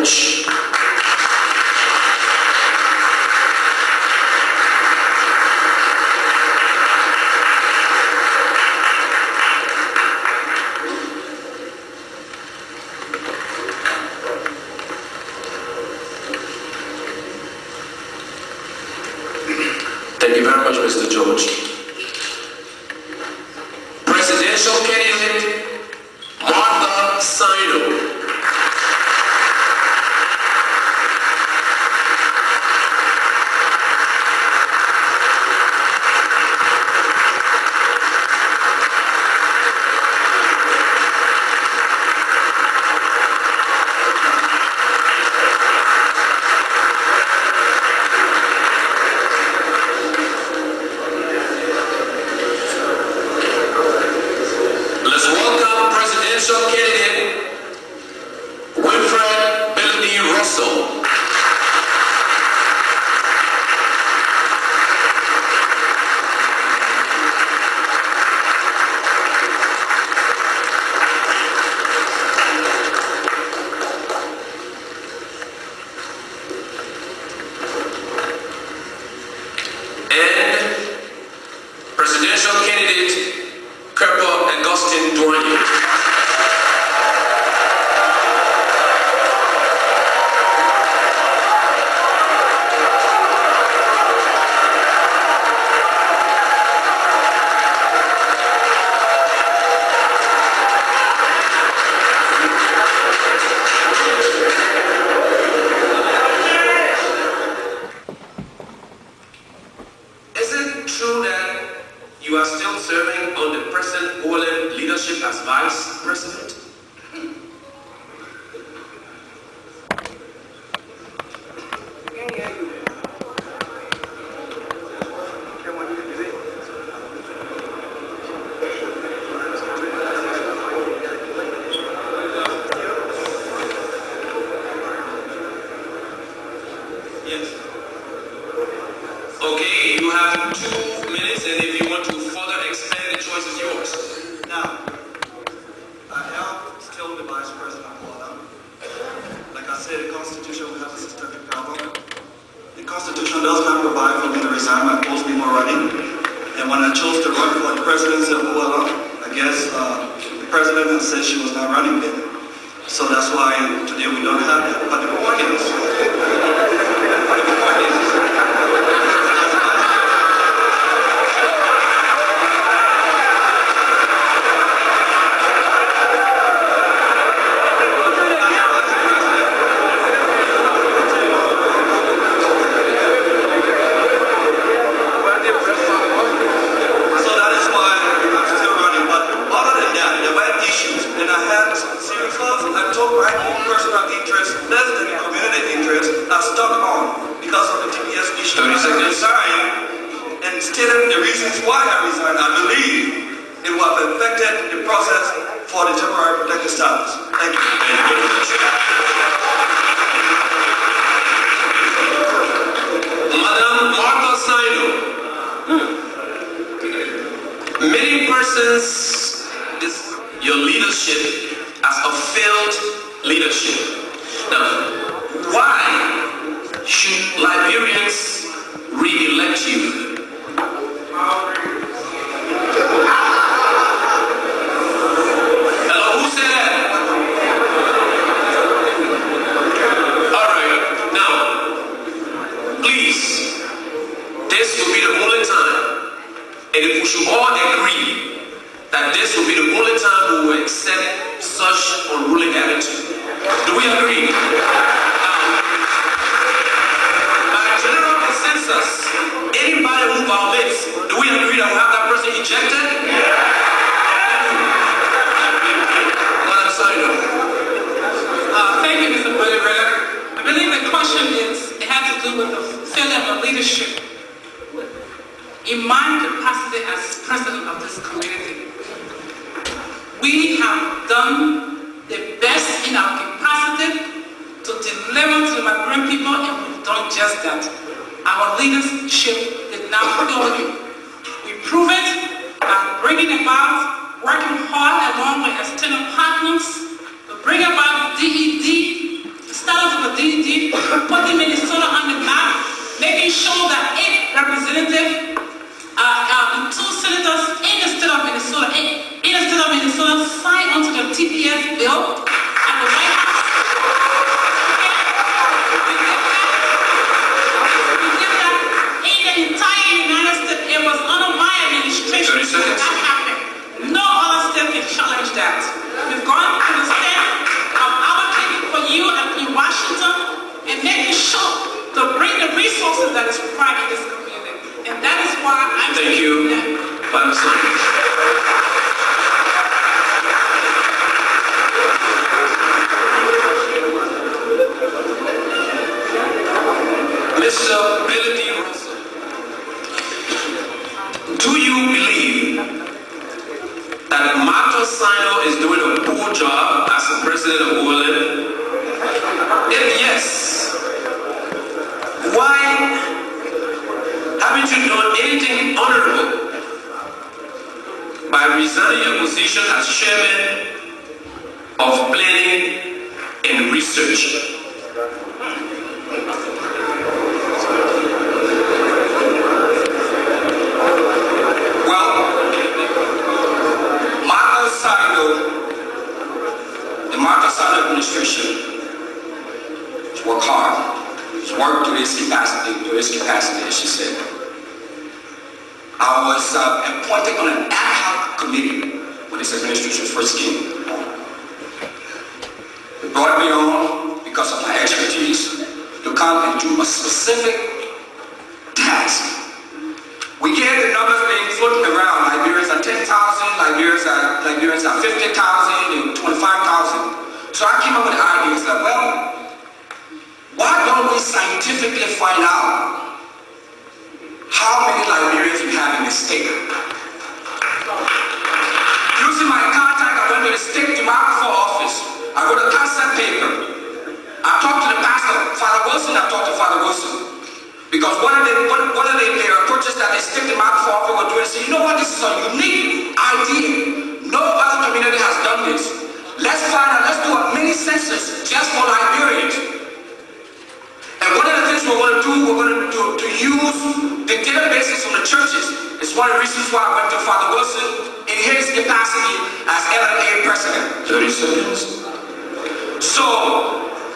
George. Thank you very much, Mr. George. Presidential candidate Martha Sino. You are still serving on the present OLM leadership as Vice President? Yes. Okay, you have 2 minutes, and if you want to further expand, the choice is yours. Now, I am still the Vice President of OLM. Like I said, the Constitution will have a systemic problem. The Constitution does not provide for me to resign my post before running. And when I chose to run for the presidency of OLM, I guess the president said she was not running then. So that's why today we don't have that. But the point is, the reasons why I resigned, I believe it will have affected the process for the temporary protected status. Thank you. Madam Martha Sino, many persons your leadership as a failed leadership. Now, why should Liberians re-elect you? Hello, who said that? All right, now, please, this will be the only time, and if we should all agree that this will be the only time we will accept such unruly attitude. Do we agree? By general consensus, anybody who violates, do we agree that we'll have that person ejected? Thank you, Mr. President. I believe the question it has to do with the failure of leadership. In my capacity as president of this community, we have done the best in our capacity to deliver to the Liberian people, and we've done just that. Our leadership did not fail you. We prove it by bringing about, working hard along with external partners to bring about the DED, to start president of OLM? If yes, why haven't you done anything honorable by resigning your position as chairman of planning and research? Administration to work hard, to work to his capacity, as she said. I was appointed on an ad hoc committee when this administration first came on. They brought me on because of my expertise to come and do a specific task. We get the numbers being floating around. Liberians are 10,000, Liberians are 50,000, and 25,000. So I came up with the ideas that, well, why don't we scientifically find out how many Liberians we have in the state? Using my contact, I went to the state demographer office. I wrote a concept paper. I talked to the pastor, Father Wilson. I talked to Father Wilson. Because one of the approaches that the state demographer office were doing, say, you know what, this is a unique idea. No other community has done this. Let's find out, let's do a mini census just for Liberians. And one of the things we're going to do to use the databases from the churches. It's one of the reasons why I went to Father Wilson in his capacity as LNA president. 30 seconds. So,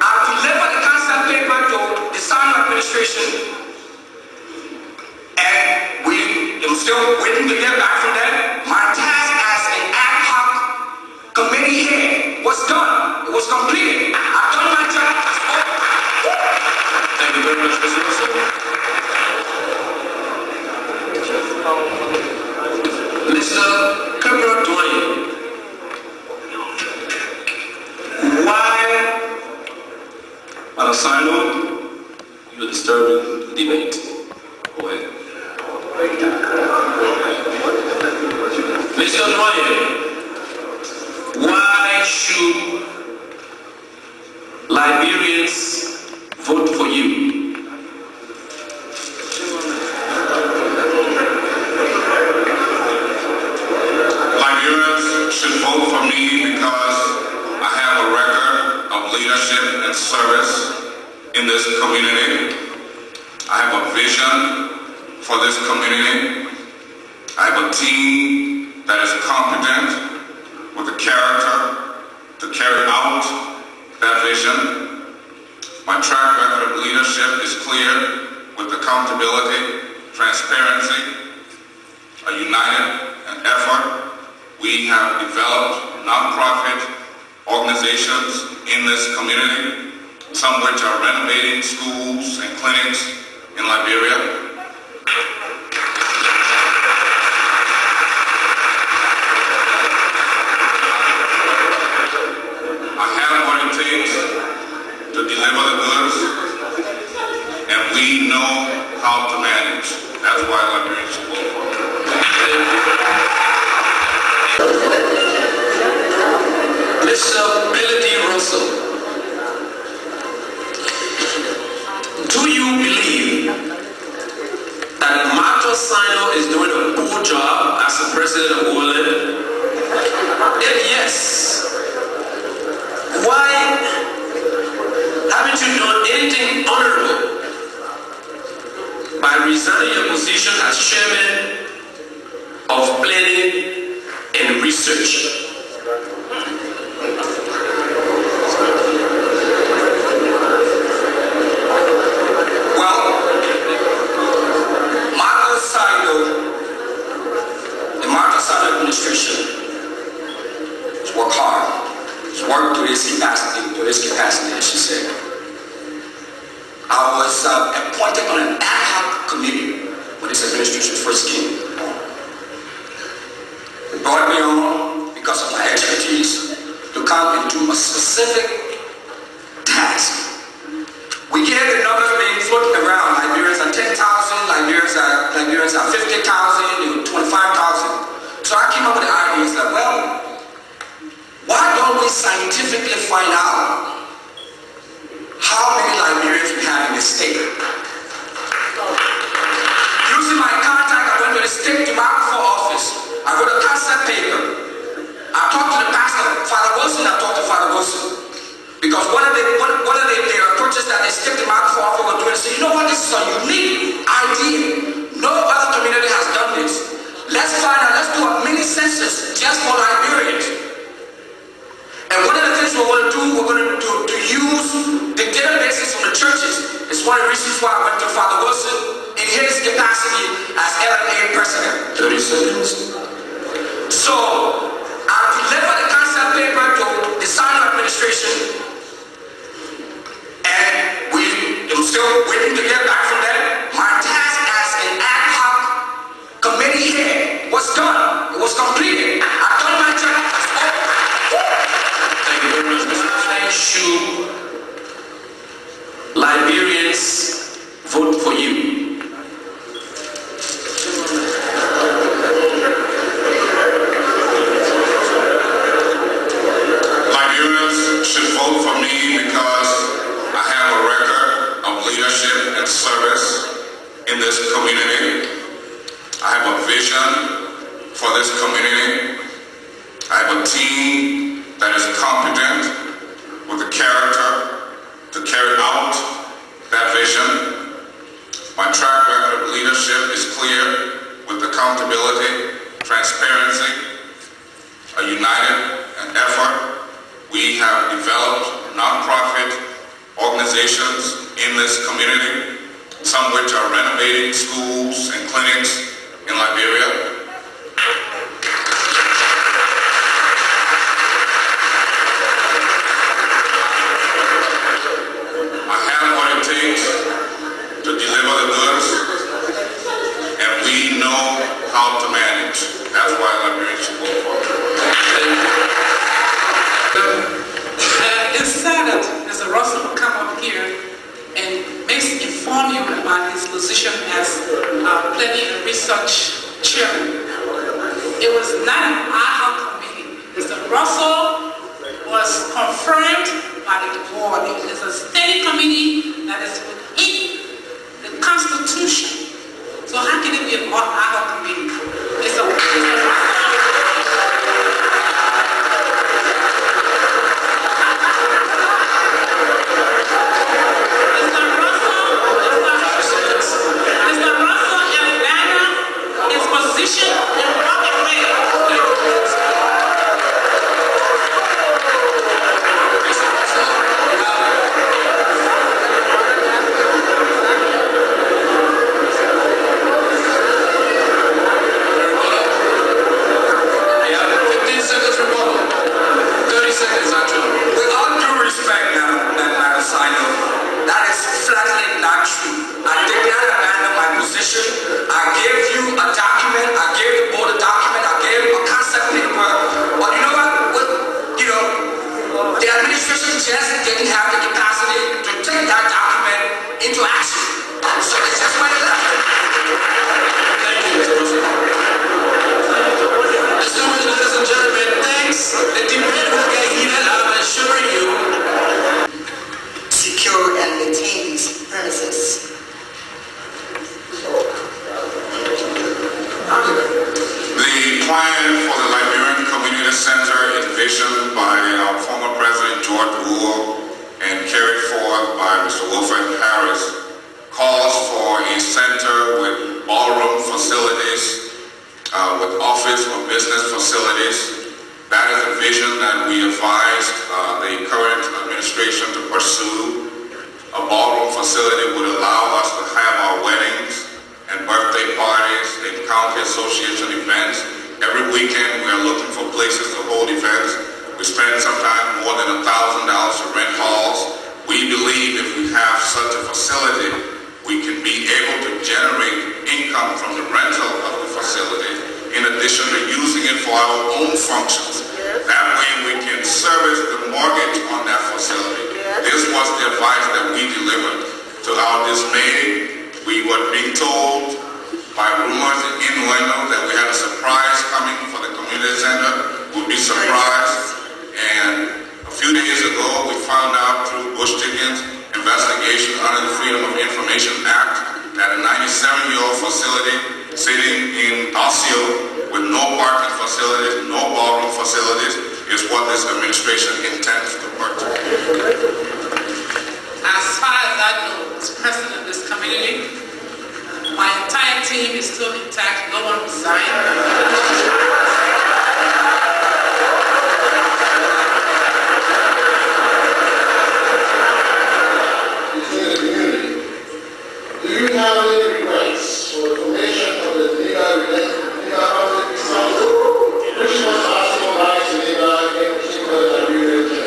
I delivered the concept paper to the Stanford administration, and I'm still waiting to get back from them. My task as an ad hoc committee head was done. It was completed. I've done my job. Thank you very much, Mr. Wilson. Mr. Kebra Dwayne, why, Alasino, you're disturbing the debate? Go ahead. Mr. Dwayne, why should Liberians vote for you? Liberians should vote for me because I have a record of leadership and service in this community. I have a vision for this community. I have a team that is competent with the character to carry out that vision. My track record of leadership is clear with accountability, transparency, a united effort. We have developed nonprofit organizations in this community, some which are renovating schools and clinics in Liberia. To deliver the goods, and we know how to manage. That's why Liberians should vote for me. Mr. Billy D. Russell, do you believe that Martha Sino is doing a poor job as the president of OLM? If yes, why haven't you done anything honorable by resigning your position as chairman of planning and research? Well, the Martha Sino administration to work hard, to work to his capacity, as she said. I was appointed on an ad hoc committee when this administration first came on. They brought me on because of my expertise to come and do a specific task. We get the numbers being floating around. Liberians are 10,000, Liberians are 50,000, and 25,000. So I came up with the ideas that, well, Why don't we scientifically find out how many Liberians we have in the state? Using my contact, I went to the state demographer office. I wrote a concept paper. I talked to the pastor, Father Wilson. I talked to Father Wilson. Because one of the approaches that the state demographer office was doing, say, you know what, this is a unique idea. No other community has done this. Let's find out, let's do a mini census just for Liberians. And one of the things we're going to do, we're going to use the databases from the churches. It's one of the reasons why I went to Father Wilson in his capacity as LMA president. 30 seconds. So, I delivered the concept paper to the sign administration, and I'm still waiting to get back from them. My task as an ad hoc committee head was done. It was completed. I've done my job. Thank you very much, Mr. President. Should Liberians vote for you? Liberians should vote for me because I have a record of leadership and service in this community. I have a vision for this community. I have a team that is competent with the character to carry out that vision. My track record of leadership is clear with accountability, transparency, a united effort. We have developed nonprofit organizations in this community, some which are renovating schools and clinics in Liberia. I have what it takes to deliver the goods, and we know how to manage. That's why Liberians should vote for me. It's sad that Mr. Russell will come up here and inform you about his position as planning and research chairman. It was not an ad hoc committee. Mr. Russell was confirmed by the board. It is a steady committee that is within the Constitution. So how can it be an ad hoc committee? It's a that we had a surprise coming for the community center. We'll be surprised, few days ago, we found out through bushchicken's investigation under the Freedom of Information Act that a 97-year-old facility sitting in Osceola with no parking facilities, no ballroom facilities, is what this administration intends to purchase. As far as I know, as president of this community, my entire team is still intact. No one resigned. Do you have any requests for the formation of the legal council, which must also rise to legal in particular that we will take?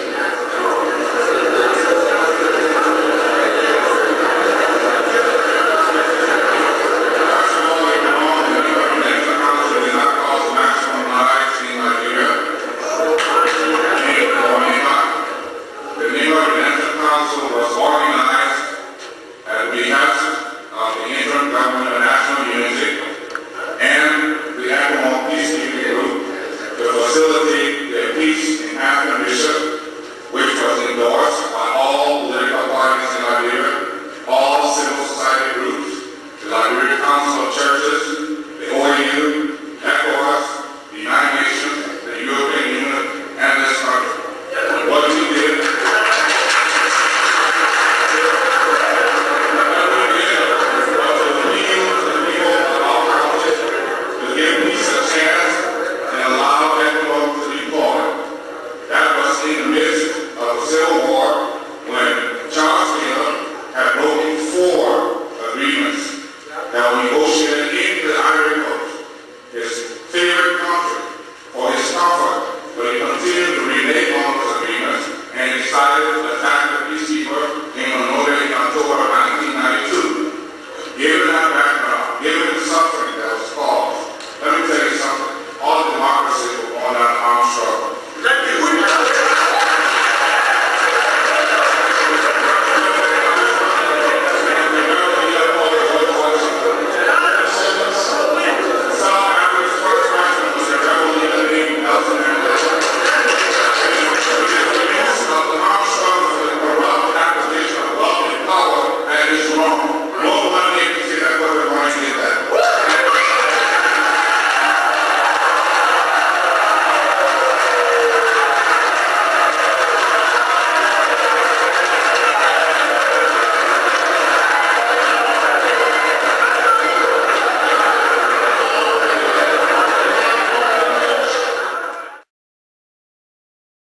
Decided to attack